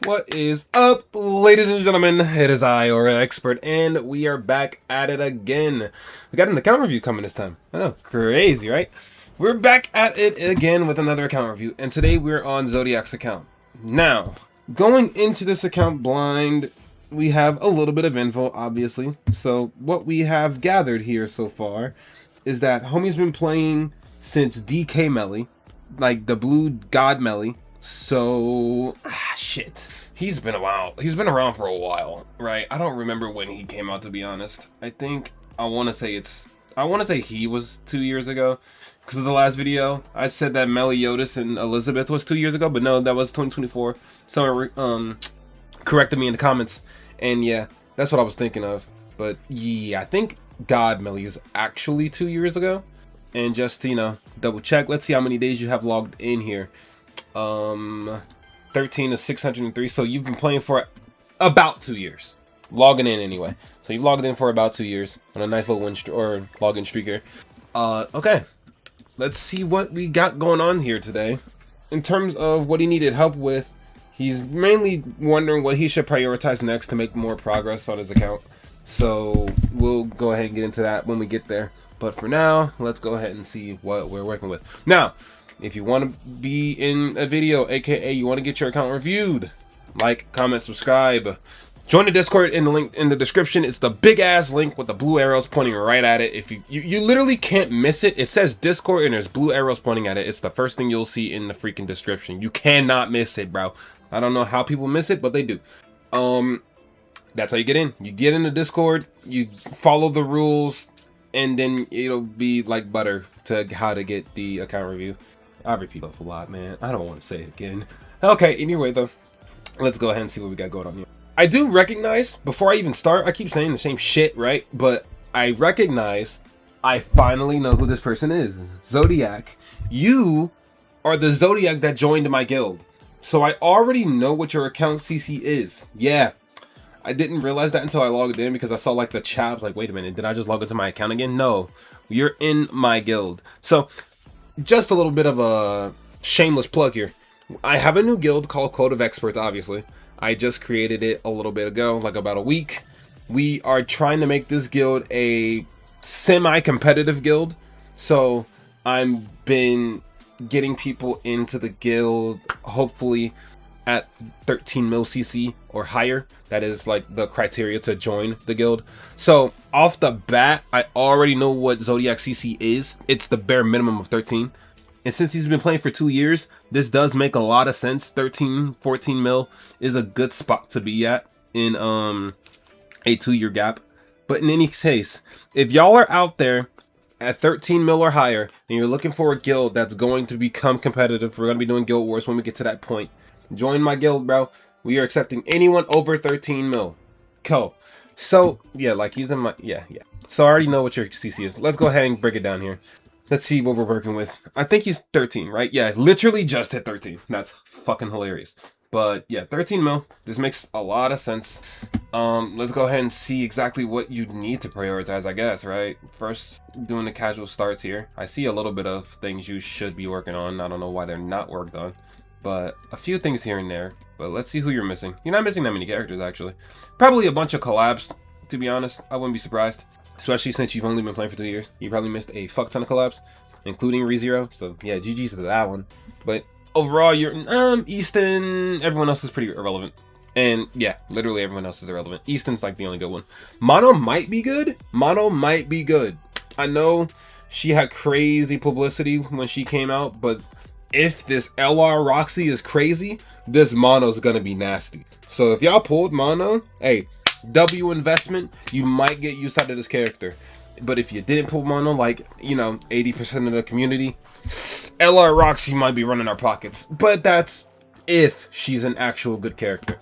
What is up, ladies and gentlemen? It is I, or an expert, and we are back at it again. We got an account review coming this time. I know, crazy, right? We're back at it again with another account review, and today we're on Zodiac's account. Now, going into this account blind, we have a little bit of info, obviously. So what we have gathered here so far is that homie's been playing since DK Melee, like the Blue God Melee. So, shit. He's been a while. He's been around for a while, right? I don't remember when he came out, to be honest. I want to say he was 2 years ago. Because of the last video, I said that Meliodas and Elizabeth was 2 years ago, but no, that was 2024. Someone corrected me in the comments, and yeah, that's what I was thinking of. But yeah, I think God Melee is actually 2 years ago. And just to, you know, double check, let's see how many days you have logged in here. 13 to 603. So you've been playing for about 2 years, logging in anyway. So you've logged in for about 2 years on a nice little login streak here. Okay, let's see what we got going on here today. In terms of what he needed help with, he's mainly wondering what he should prioritize next to make more progress on his account. So we'll go ahead and get into that when we get there. But for now, let's go ahead and see what we're working with. Now, if you want to be in a video, aka you want to get your account reviewed, like, comment, subscribe, join the Discord in the link in the description. It's the big ass link with the blue arrows pointing right at it. If you literally can't miss it. It says Discord and there's blue arrows pointing at it. It's the first thing you'll see in the freaking description. You cannot miss it, bro. I don't know how people miss it, but they do. That's how you get in. You get in the Discord, you follow the rules, and then it'll be like butter to how to get the account review. I repeat that a lot, man. I don't want to say it again. Okay, anyway though, let's go ahead and see what we got going on here. I do recognize, before I even start, I keep saying the same shit, right? But I recognize, I finally know who this person is. Zodiac. You are the Zodiac that joined my guild. So I already know what your account CC is. Yeah. I didn't realize that until I logged in because I saw like the chat. I was like, wait a minute, did I just log into my account again? No, you're in my guild. So just a little bit of a shameless plug here. I have a new guild called Code of Experts, obviously. I just created it a little bit ago, like about a week. We are trying to make this guild a semi-competitive guild. So I've been getting people into the guild, hopefully at 13 mil CC or higher. That is like the criteria to join the guild. So off the bat, I already know what Zodiac CC is. It's the bare minimum of 13. And since he's been playing for 2 years, this does make a lot of sense. 13, 14 mil is a good spot to be at in a 2 year gap. But in any case, if y'all are out there at 13 mil or higher and you're looking for a guild that's going to become competitive, we're going to be doing guild wars when we get to that point. Join my guild, bro. We are accepting anyone over 13 mil. Cool. So, yeah, like he's in my... Yeah. So I already know what your CC is. Let's go ahead and break it down here. Let's see what we're working with. I think he's 13, right? Yeah, literally just hit 13. That's fucking hilarious. But, yeah, 13 mil. This makes a lot of sense. Let's go ahead and see exactly what you need to prioritize, I guess, right? First, doing the casual starts here. I see a little bit of things you should be working on. I don't know why they're not worked on. But a few things here and there. But let's see who you're missing. You're not missing that many characters, actually. Probably a bunch of collabs, to be honest. I wouldn't be surprised. Especially since you've only been playing for 2 years. You probably missed a fuck ton of collabs, including ReZero. So yeah, GG's to that one. But overall, you're Easton. Everyone else is pretty irrelevant. And yeah, literally everyone else is irrelevant. Easton's like the only good one. Mono might be good. Mono might be good. I know she had crazy publicity when she came out, but if this LR Roxy is crazy, this Mono's gonna be nasty. So if y'all pulled Mono, hey, W investment, you might get used out of this character. But if you didn't pull Mono, like, you know, 80% of the community, LR Roxy might be running our pockets. But that's if she's an actual good character.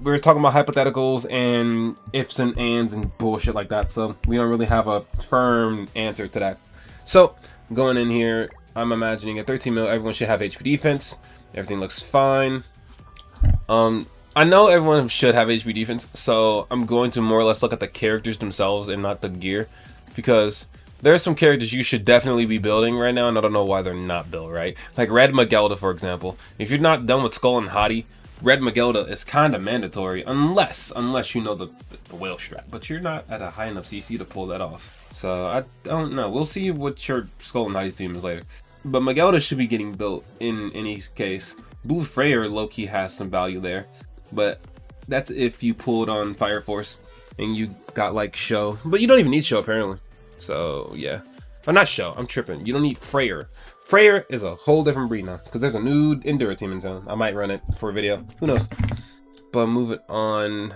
We're talking about hypotheticals and ifs and ands and bullshit like that, so we don't really have a firm answer to that. So going in here, I'm imagining at 13 mil, everyone should have HP defense. Everything looks fine. I know everyone should have HP defense, so I'm going to more or less look at the characters themselves and not the gear, because there are some characters you should definitely be building right now, and I don't know why they're not built, right? Like Red Magelda, for example. If you're not done with Skull and Hottie, red Magelda is kind of mandatory unless you know the whale strap, but you're not at a high enough CC to pull that off. So I don't know. We'll see what your Skull and Knight team is later. But Magelda should be getting built in any case. Blue Freyr low-key has some value there, but that's if you pulled on Fire Force and you got like Show, but you don't even need Show apparently. So yeah, oh, not Show. I'm tripping. You don't need Freyr. Freyr is a whole different breed now because there's a new Endura team in town. I might run it for a video. Who knows? But moving on,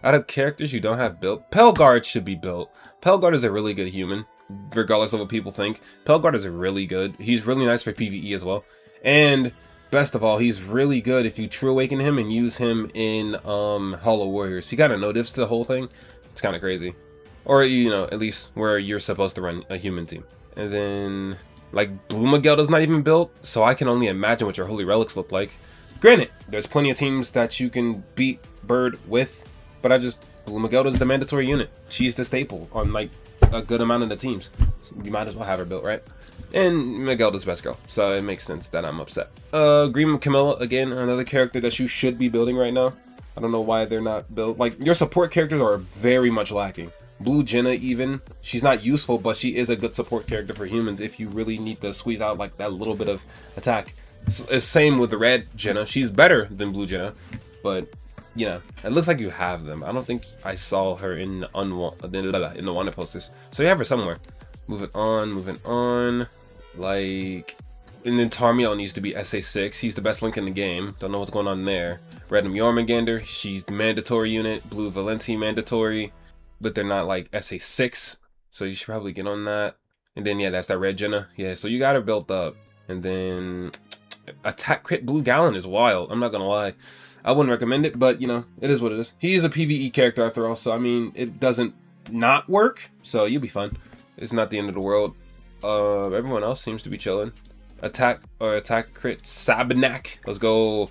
out of characters you don't have built, Pelgard should be built. Pelgard is a really good human, regardless of what people think. Pelgard is really good. He's really nice for PvE as well. And best of all, he's really good if you True Awaken him and use him in Hollow Warriors. He kind of no-diffs the whole thing. It's kind of crazy. Or, you know, at least where you're supposed to run a human team. And then, like, Blue Magelda's not even built, so I can only imagine what your Holy Relics look like. Granted, there's plenty of teams that you can beat Bird with, but Blue Magelda's the mandatory unit. She's the staple on, like, a good amount of the teams. So you might as well have her built, right? And Magelda's best girl, so it makes sense that I'm upset. Green Camilla, again, another character that you should be building right now. I don't know why they're not built. Like, your support characters are very much lacking. Blue Jenna even, she's not useful, but she is a good support character for humans if you really need to squeeze out like that little bit of attack. It's same with the red Jenna. She's better than Blue Jenna, but you know, it looks like you have them. I don't think I saw her in the wanted posters, so you have her somewhere. Moving on. Like, and then Tarmiel needs to be SA6. He's the best link in the game. Don't know what's going on there. Random Jormungandr, she's mandatory unit. Blue Valenti mandatory, but they're not like SA6, so you should probably get on that. And then yeah, that's that red Jenna. Yeah, so you got her built up. And then attack crit Blue Gallon is wild. I'm not gonna lie. I wouldn't recommend it, but you know, it is what it is. He is a PvE character after all, so I mean, it doesn't not work, so you'll be fine. It's not the end of the world. Everyone else seems to be chilling. Attack crit Sabnak. Let's go.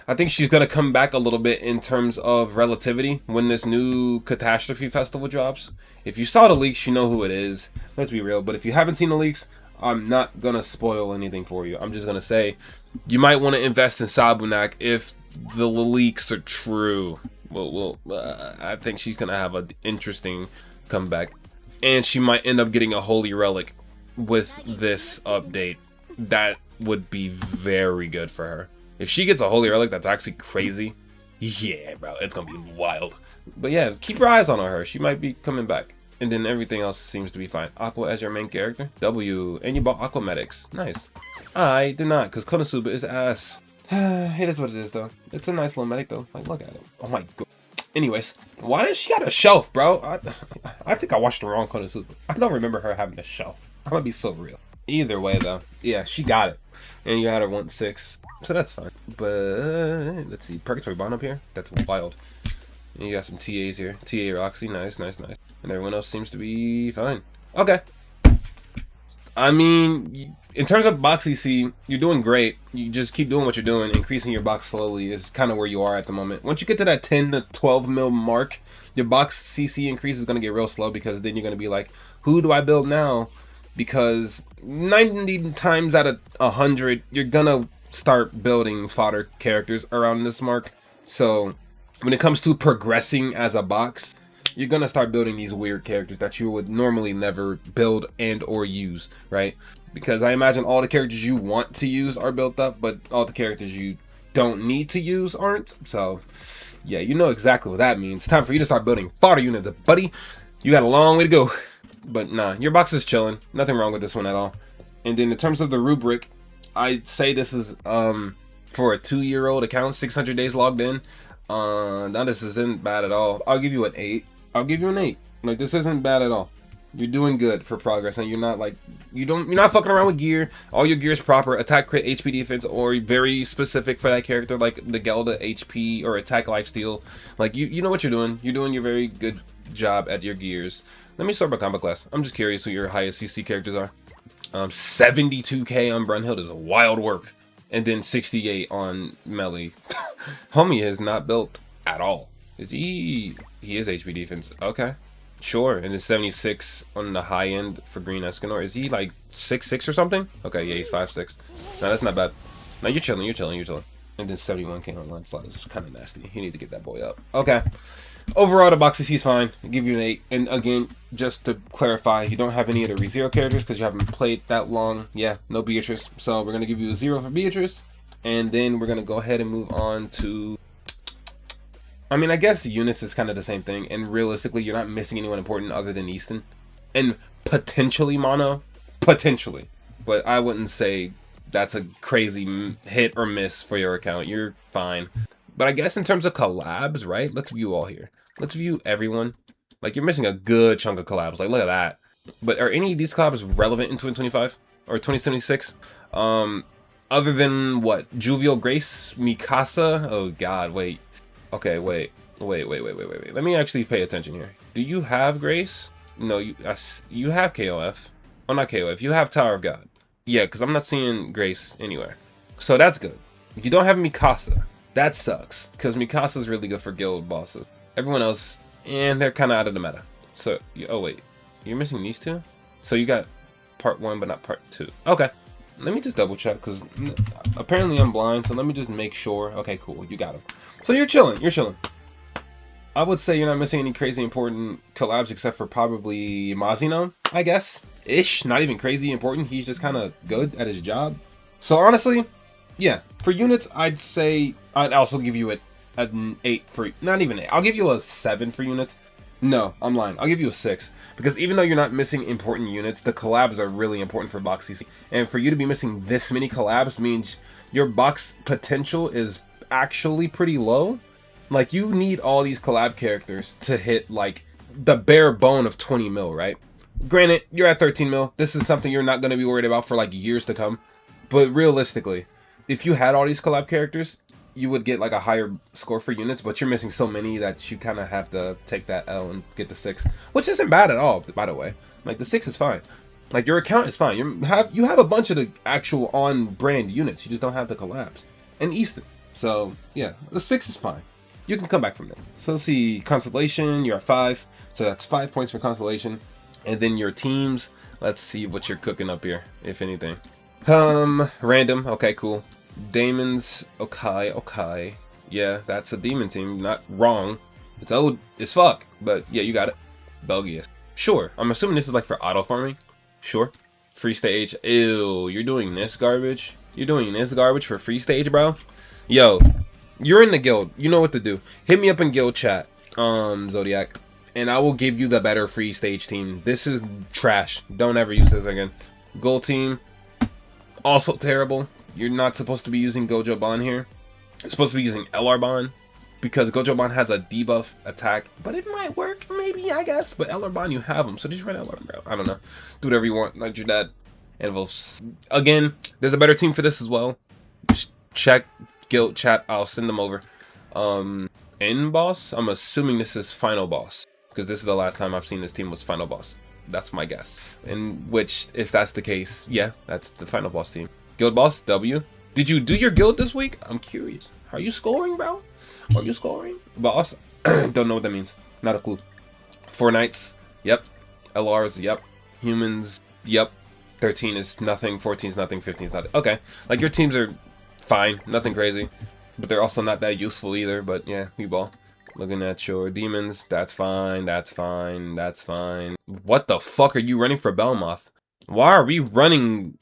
I think she's gonna come back a little bit in terms of relativity when this new Catastrophe Festival drops. If you saw the leaks, you know who it is. Let's be real. But if you haven't seen the leaks, I'm not gonna spoil anything for you. I'm just gonna say you might want to invest in Sabunak if the leaks are true. Well, I think she's gonna have an interesting comeback, and she might end up getting a Holy Relic with this update. That would be very good for her. If she gets a Holy Relic that's actually crazy, yeah, bro, it's gonna be wild. But yeah, keep your eyes on her. She might be coming back. And then everything else seems to be fine. Aqua as your main character. W. And you bought Aqua Medics. Nice. I did not, because Konosuba is ass. It is what it is, though. It's a nice little medic, though. Like, look at it. Oh my god. Anyways, why does she got a shelf, bro? I think I watched the wrong Konosuba. I don't remember her having a shelf. I'm gonna be so real. Either way, though. Yeah, she got it. And you had her 1-6. So that's fine. But let's see. Purgatory Bond up here. That's wild. And you got some TAs here. TA Roxy. Nice, nice, nice. And everyone else seems to be fine. Okay. I mean, in terms of box CC, you're doing great. You just keep doing what you're doing. Increasing your box slowly is kind of where you are at the moment. Once you get to that 10 to 12 mil mark, your box CC increase is going to get real slow, because then you're going to be like, who do I build now? Because 90 times out of 100, you're going to start building fodder characters around this mark. So when it comes to progressing as a box, you're gonna start building these weird characters that you would normally never build and or use, right? Because I imagine all the characters you want to use are built up, but all the characters you don't need to use aren't. So yeah, you know exactly what that means. It's time for you to start building fodder units, buddy. You got a long way to go. But nah, your box is chilling. Nothing wrong with this one at all. And then in terms of the rubric, I'd say this is for a 2-year-old account, 600 days logged in. Now this isn't bad at all. I'll give you an 8. I'll give you an 8. Like, this isn't bad at all. You're doing good for progress, and you're not like, you're not fucking around with gear. All your gear is proper. Attack, crit, HP, defense, or very specific for that character, like the Gelda HP or attack, lifesteal. Like, you know what you're doing. You're doing your very good job at your gears. Let me start by combo class. I'm just curious who your highest CC characters are. 72k on Brunhild is a wild work, and then 68 on Melee. Homie is not built at all. Is he? He is HP defense. Okay, sure. And it's 76 on the high end for Green Escanor. Is he like 6'6" or something? Okay, yeah, he's 5'6". No, that's not bad. No, you're chilling. You're chilling. You're chilling. And then 71k on landslide is kind of nasty. You need to get that boy up. Okay. Overall, the boxes, he's fine. I'll give you an 8. And again, just to clarify, you don't have any of the ReZero characters because you haven't played that long. Yeah, no Beatrice. So we're going to give you a 0 for Beatrice. And then we're going to go ahead and move on to... I mean, I guess units is kind of the same thing. And realistically, you're not missing anyone important other than Easton. And potentially Mono. Potentially. But I wouldn't say that's a crazy hit or miss for your account. You're fine. But I guess in terms of collabs, right? Let's view all here. Let's view everyone. Like, you're missing a good chunk of collabs. Like, look at that. But are any of these collabs relevant in 2025? Or 2076? Other than, what? Juvial Grace? Mikasa? Oh, God, wait. Okay, wait. Let me actually pay attention here. Do you have Grace? No, you have KOF. Oh, not KOF. You have Tower of God. Yeah, because I'm not seeing Grace anywhere. So that's good. You don't have Mikasa. That sucks, because Mikasa's really good for guild bosses. Everyone else, and they're kind of out of the meta. So, oh wait, you're missing these two? So you got part 1, but not part 2. Okay, let me just double check, because apparently I'm blind, so let me just make sure. Okay, cool, you got them. So you're chilling, I would say you're not missing any crazy important collabs, except for probably Mazino, I guess. Ish, not even crazy important, he's just kind of good at his job. So honestly, yeah, for units, I'd say I'd also give you an 8 for, not even 8. I'll give you a 7 for units. No, I'm lying. I'll give you a 6 because even though you're not missing important units, the collabs are really important for box CC. And for you to be missing this many collabs means your box potential is actually pretty low. Like, you need all these collab characters to hit like the bare bone of 20 mil, right? Granted, you're at 13 mil. This is something you're not going to be worried about for like years to come. But realistically, if you had all these collab characters, you would get like a higher score for units, but you're missing so many that you kind of have to take that L and get the 6, which isn't bad at all, by the way. Like, the 6 is fine. Like, your account is fine. You have a bunch of the actual on-brand units. You just don't have the collabs. And Easton. So, yeah, the 6 is fine. You can come back from there. So, let's see. Constellation, you're at 5. So, that's 5 points for Constellation. And then your teams. Let's see what you're cooking up here, if anything. Random. Okay, cool. Demons. Okay. Yeah, that's a demon team. Not wrong. It's old as fuck. But yeah, you got it. Belgius. Sure. I'm assuming this is like for auto farming. Sure. Free stage. Ew. You're doing this garbage? You're doing this garbage for free stage, bro? Yo. You're in the guild. You know what to do. Hit me up in guild chat. Zodiac. And I will give you the better free stage team. This is trash. Don't ever use this again. Gold team. Also terrible. You're not supposed to be using Gojo Ban here. You're supposed to be using LR Ban because Gojo Ban has a debuff attack, but it might work, maybe, I guess. But LR Ban, you have them, so just run LR, bro. I don't know. Do whatever you want, like your dad. And again, there's a better team for this as well. Just check guild chat. I'll send them over. End boss. I'm assuming this is final boss because this is the last time I've seen this team was final boss. That's my guess. In which, if that's the case, yeah, that's the final boss team. Guild boss, W. Did you do your guild this week? I'm curious. Are you scoring, bro? Are you scoring? Boss? Don't know what that means. Not a clue. 4 knights. Yep. LRs. Yep. Humans. Yep. 13 is nothing. 14 is nothing. 15 is nothing. Okay. Like, your teams are fine. Nothing crazy. But they're also not that useful either. But yeah, we ball. Looking at your demons. That's fine. That's fine. That's fine. What the fuck are you running for Belmoth? Why are we running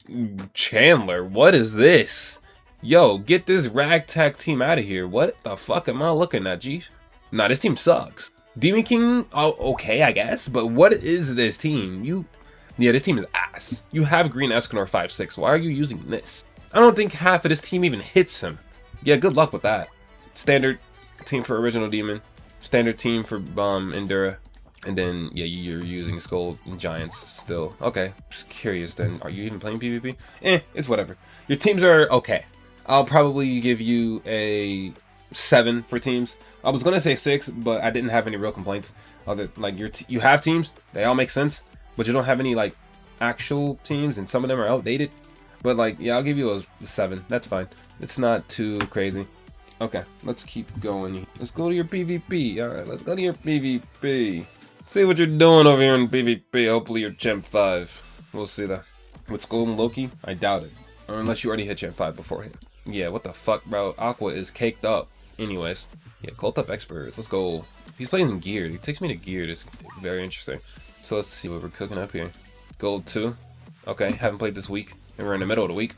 Chandler? What is this? Yo, get this ragtag team out of here. What the fuck am I looking at, G? Nah, this team sucks. Demon King, oh, okay, I guess. But what is this team? Yeah, this team is ass. You have Green Escanor 5/6. Why are you using this? I don't think half of this team even hits him. Yeah, good luck with that. Standard team for Original Demon. Standard team for Endura. And then, yeah, you're using Skull and Giants still. Okay, just curious then. Are you even playing PvP? It's whatever. Your teams are okay. I'll probably give you a 7 for teams. I was going to say 6, but I didn't have any real complaints. Like, you have teams. They all make sense. But you don't have any, like, actual teams. And some of them are outdated. But, like, yeah, I'll give you a 7. That's fine. It's not too crazy. Okay, let's keep going. Let's go to your PvP. All right, let's go to your PvP. See what you're doing over here in PvP. Hopefully you're Champ 5. We'll see that. With Golden Loki? I doubt it. Or unless you already hit Champ 5 beforehand. Yeah, what the fuck, bro? Aqua is caked up. Anyways, yeah, cult up experts. Let's go. He's playing gear. He takes me to gear. It's very interesting. So let's see what we're cooking up here. Gold 2. Okay, haven't played this week. And we're in the middle of the week.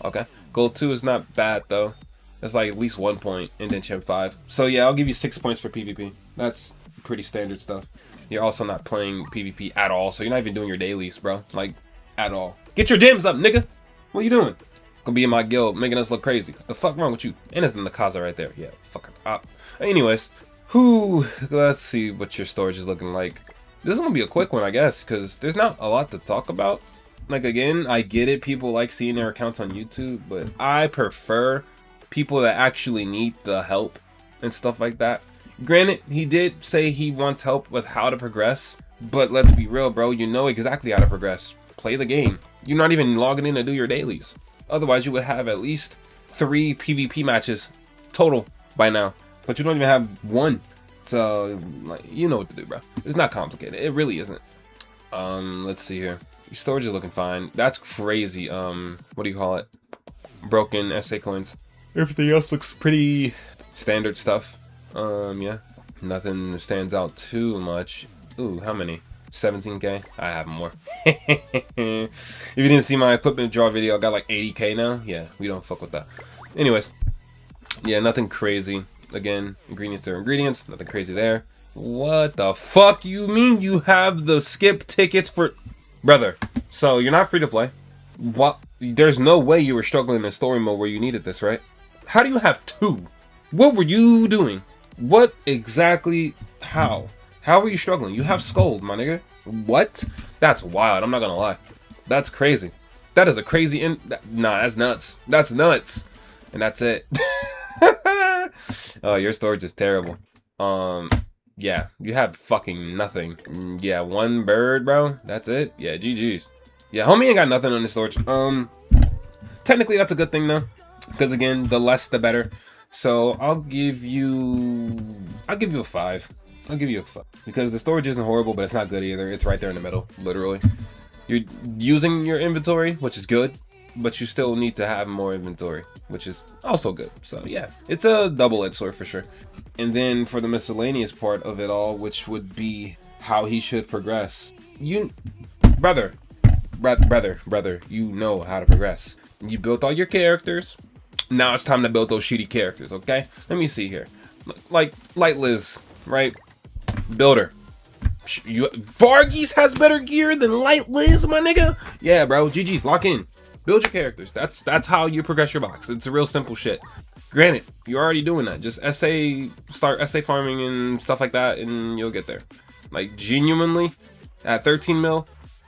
Okay. Gold 2 is not bad, though. That's like at least 1 point. And then Champ 5. So yeah, I'll give you 6 points for PvP. That's pretty standard stuff. You're also not playing PvP at all. So you're not even doing your dailies, bro. Like, at all. Get your dims up, nigga. What are you doing? Gonna be in my guild, making us look crazy. What the fuck wrong with you? And it's in the Kaza right there. Yeah, fucking up. Anyways, let's see what your storage is looking like. This is gonna be a quick one, I guess, because there's not a lot to talk about. Like, again, I get it. People like seeing their accounts on YouTube, but I prefer people that actually need the help and stuff like that. Granted, he did say he wants help with how to progress, but let's be real, bro. You know exactly how to progress. Play the game. You're not even logging in to do your dailies. Otherwise, you would have at least 3 PvP matches total by now. But you don't even have 1. So, like, you know what to do, bro. It's not complicated. It really isn't. Let's see here. Your storage is looking fine. That's crazy. What do you call it? Broken SA coins. Everything else looks pretty standard stuff. Yeah. Nothing stands out too much. Ooh, how many? 17k. I have more. If you didn't see my equipment draw video, I got like 80k now. Yeah, we don't fuck with that. Anyways, yeah, nothing crazy. Again, ingredients are ingredients. Nothing crazy there. What the fuck you mean you have the skip tickets for... Brother, so you're not free to play. What? There's no way you were struggling in story mode where you needed this, right? How do you have 2? What were you doing? What exactly? How? How are you struggling? You have Scold, my nigga. What? That's wild. I'm not gonna lie. That's crazy. That is a crazy nah, that's nuts. That's nuts. And that's it. Oh, your storage is terrible. Yeah, you have fucking nothing. Yeah, 1 bird, bro. That's it. Yeah, GG's. Yeah, homie ain't got nothing on the storage. Technically that's a good thing though, because again, the less the better. So I'll give you a 5. I'll give you a 5 because the storage isn't horrible, but it's not good either. It's right there in the middle, literally. You're using your inventory, which is good, but you still need to have more inventory, which is also good. So yeah, it's a double-edged sword for sure. And then for the miscellaneous part of it all, which would be how he should progress. Brother, you know how to progress. You built all your characters. Now it's time to build those shitty characters, okay? Let me see here. Like Light Liz, right? Builder. Varghese has better gear than Light Liz, my nigga. Yeah, bro. GG's. Lock in. Build your characters. That's how you progress your box. It's a real simple shit. Granted, you're already doing that. Just start SA farming and stuff like that, and you'll get there. Like, genuinely, at 13 mil,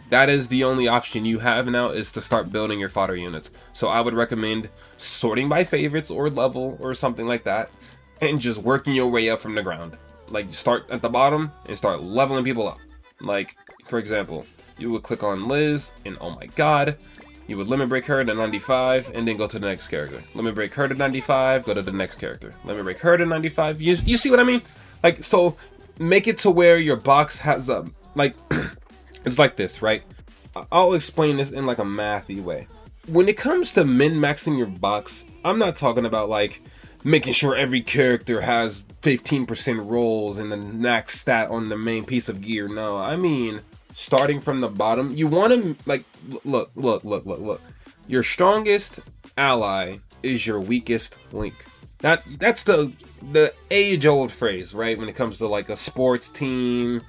that is the only option you have now, is to start building your fodder units. So I would recommend sorting by favorites or level or something like that, and just working your way up from the ground. Like, start at the bottom and start leveling people up. Like, for example, you would click on Liz, and oh my god, you would limit break her to 95, and then go to the next character. Limit break her to 95, go to the next character. Limit break her to 95. You see what I mean? Like, so make it to where your box has a, like, it's like this, right? I'll explain this in like a mathy way. When it comes to min-maxing your box, I'm not talking about like making sure every character has 15% rolls and the max stat on the main piece of gear. No, I mean starting from the bottom. You want to like look. Your strongest ally is your weakest link. That's the age-old phrase, right? When it comes to like a sports team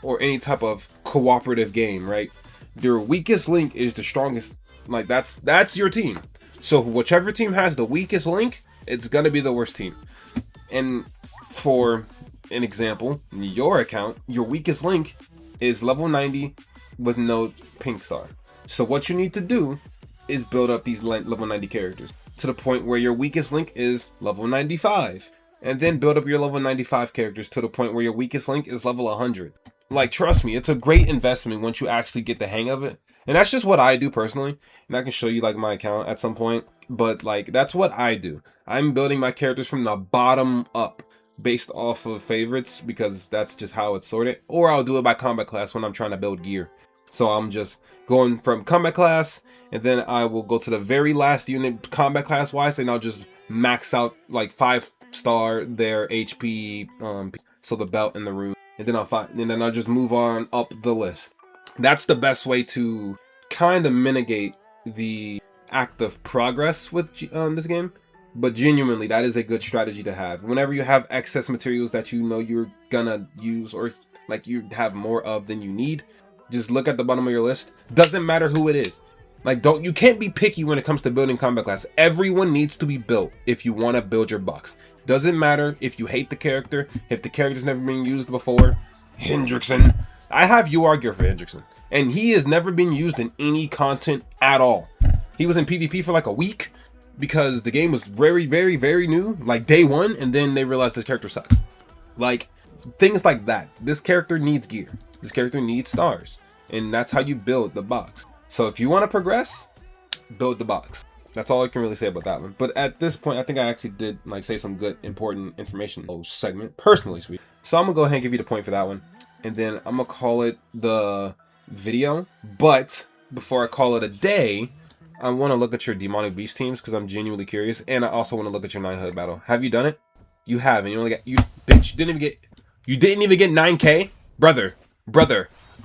or any type of cooperative game, right? Your weakest link is the strongest. Like that's your team. So whichever team has the weakest link, it's gonna be the worst team. And for an example, your account, your weakest link is level 90 with no pink star. So what you need to do is build up these level 90 characters to the point where your weakest link is level 95, and then build up your level 95 characters to the point where your weakest link is level 100. Like, trust me, it's a great investment once you actually get the hang of it. And that's just what I do personally. And I can show you like my account at some point. But like, that's what I do. I'm building my characters from the bottom up based off of favorites, because that's just how it's sorted. Or I'll do it by combat class when I'm trying to build gear. So I'm just going from combat class, and then I will go to the very last unit combat class wise, and I'll just max out like 5-star their HP, so the belt and the rune, and then I'll just move on up the list. That's the best way to kind of mitigate the act of progress with this game. But genuinely, that is a good strategy to have. Whenever you have excess materials that you know you're gonna use, or like you have more of than you need, just look at the bottom of your list. Doesn't matter who it is. Like, you can't be picky when it comes to building combat class. Everyone needs to be built if you want to build your box. Doesn't matter if you hate the character, if the character's never been used before. Hendrickson. I have UR gear for Hendrickson, and he has never been used in any content at all. He was in PvP for like a week because the game was very, very, very new, like day one, and then they realized this character sucks. Like, things like that. This character needs gear. This character needs stars, and that's how you build the box. So if you want to progress, build the box. That's all I can really say about that one. But at this point, I think I actually did like say some good, important information. Oh, segment, personally sweet. So I'm gonna go ahead and give you the point for that one, and then I'm gonna call it the video. But before I call it a day, I want to look at your demonic beast teams because I'm genuinely curious, and I also want to look at your 900 battle. Have you done it? You have, and you only got bitch. You didn't even get 9K, brother.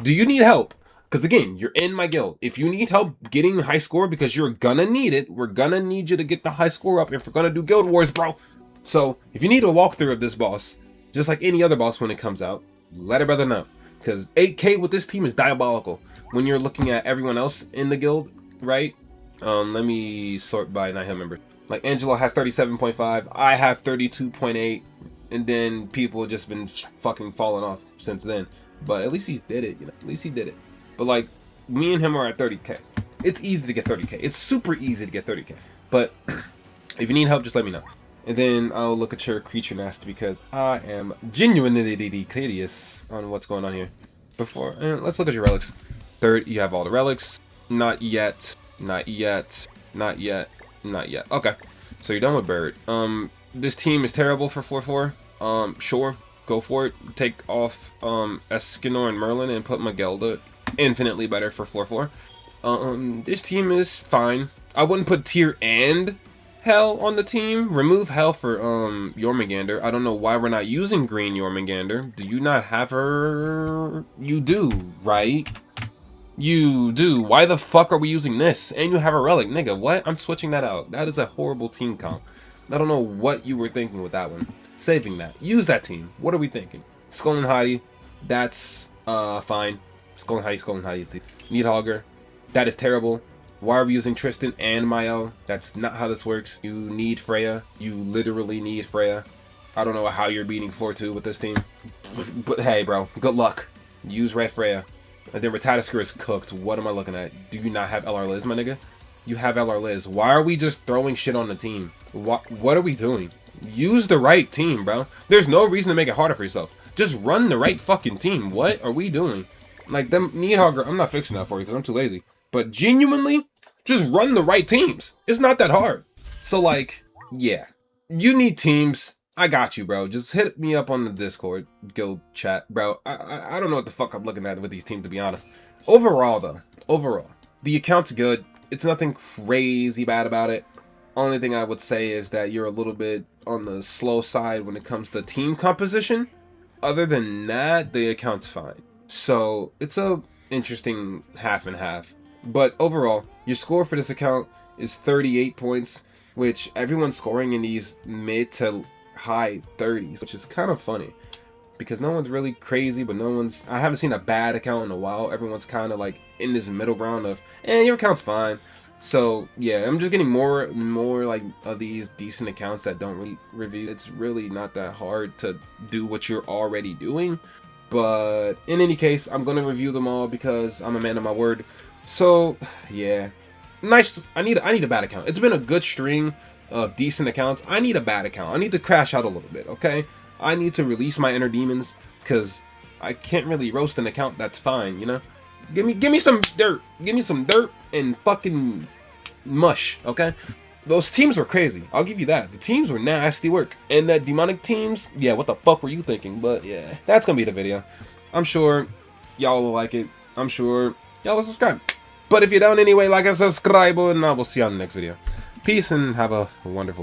Do you need help? Because again, you're in my guild. If you need help getting high score, because you're gonna need it, we're gonna need you to get the high score up if we're gonna do guild wars, bro. So if you need a walkthrough of this boss, just like any other boss when it comes out, let a brother know. Because 8K with this team is diabolical. When you're looking at everyone else in the guild, right? Let me sort by 900 members. Like Angelo has 37.5, I have 32.8, and then people have just been fucking falling off since then. But at least he did it, you know. At least he did it. But like, me and him are at 30K. It's easy to get 30K. It's super easy to get 30K. But if you need help, just let me know. And then I'll look at your creature nest because I am genuinely curious on what's going on here. Let's look at your relics. Third, you have all the relics. Not yet. Okay. So you're done with Bird. This team is terrible for floor 4. Sure. Go for it. Take off Escanor and Merlin and put Magelda. Infinitely better for floor 4. This team is fine. I wouldn't put Tyr and Hell on the team. Remove Hell for Jormungandr. I don't know why we're not using green Jormungandr. Do you not have her? You do, right? You do. Why the fuck are we using this? And you have a relic. Nigga, what? I'm switching that out. That is a horrible team comp. I don't know what you were thinking with that one. Saving that. Use that team. What are we thinking? Skull and Heidi. That's fine. Skull and Heidi. Needhogger. That is terrible. Why are we using Tristan and Mael? That's not how this works. You need Freya. You literally need Freya. I don't know how you're beating floor 2 with this team. But hey, bro. Good luck. Use Red Freya. And then Ratatasker is cooked. What am I looking at? Do you not have LR Liz, my nigga? You have LR Liz. Why are we just throwing shit on the team? What are we doing? Use the right team, bro. There's no reason to make it harder for yourself. Just run the right fucking team. What are we doing? Like, them Needhogger, I'm not fixing that for you because I'm too lazy. But genuinely, just run the right teams. It's not that hard. So, like, yeah. You need teams. I got you, bro. Just hit me up on the Discord guild chat, bro. I don't know what the fuck I'm looking at with these teams, to be honest. Overall, though, the account's good. It's nothing crazy bad about it. Only thing I would say is that you're a little bit on the slow side when it comes to team composition. Other than that, the account's fine. So it's a interesting half and half. But overall, your score for this account is 38 points, which everyone's scoring in these mid to high 30s, which is kind of funny because no one's really crazy, but I haven't seen a bad account in a while. Everyone's kind of like in this middle ground of, your account's fine. So yeah, I'm just getting more like of these decent accounts that don't really review. It's really not that hard to do what you're already doing. But in any case, I'm going to review them all because I'm a man of my word. So yeah, nice. I need a bad account. It's been a good string of decent accounts. I need a bad account. I need to crash out a little bit, okay? I need to release my inner demons because I can't really roast an account that's fine, you know? Give me some dirt. Give me some dirt and fucking mush, okay? Those teams were crazy. I'll give you that. The teams were nasty work. And that demonic teams, yeah, what the fuck were you thinking? But yeah, that's gonna be the video. I'm sure y'all will like it. I'm sure y'all will subscribe. But if you don't anyway, like and subscribe, and I will see you on the next video. Peace and have a wonderful day.